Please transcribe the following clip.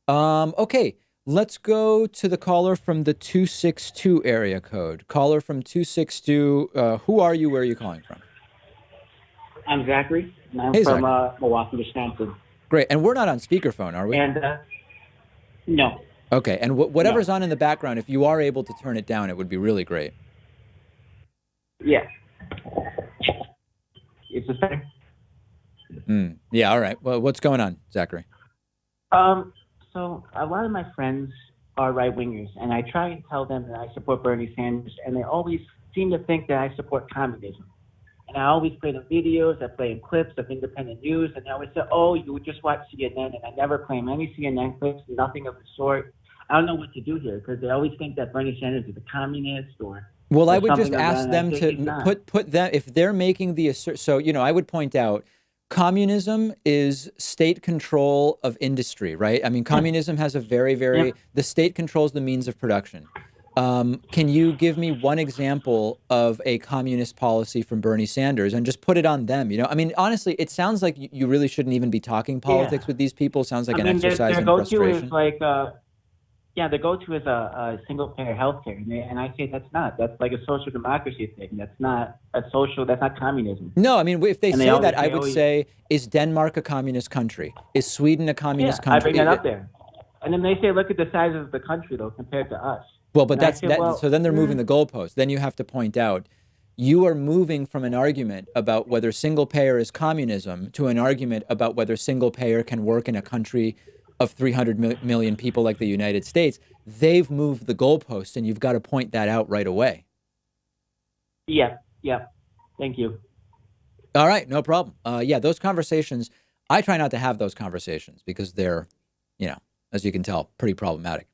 Okay, let's go to the caller from the 262 area code. Caller from 262, who are you? Where are you calling from? I'm Zachary, and I'm Hey, from Zachary. Milwaukee, Wisconsin. Great. And we're not on speakerphone, are we? And no, Okay. And no, whatever's on in the background, if you are able to turn it down, it would be really great. yeah, it's just better. Yeah. All right. Well, what's going on, Zachary? So a lot of my friends are right wingers, and I try and tell them that I support Bernie Sanders, and they always seem to think that I support communism. And I always play them videos, I play them clips of independent news, and they always say, "Oh, you would just watch CNN," and I never play them any CNN clips, nothing of the sort. I don't know what to do here because they always think that Bernie Sanders is a communist Well, I or would just something like that, ask and I them say to he's not. put them if they're making the assert. So, I would point out communism is state control of industry, right? I mean, Yeah, communism has a very, yeah. very, the state controls the means of production. Can you give me one example of a communist policy from Bernie Sanders and just put it on them? I mean, honestly, it sounds like you really shouldn't even be talking Yeah. politics with these people. Sounds like I an mean, exercise their in go-to is frustration. like, yeah, their go-to is a single-payer healthcare, and I say that's not. That's like a social democracy thing. That's not a social. That's not communism. No, I mean, if they And they say always, that, I they would always, say, is Denmark a communist country? Is Sweden a communist yeah, I bring that country? up there, and then they say, look at the size of the country though compared to us, Well, but and I that's say, that. So well, then they're moving the goalpost. Then you have to point out you are moving from an argument about whether single payer is communism to an argument about whether single payer can work in a country of 300 million people like the United States. They've moved the goalpost, and you've got to point that out right away. yeah, yeah, thank you. All right, no problem. Yeah, those conversations, I try not to have those conversations because they're, as you can tell, pretty problematic.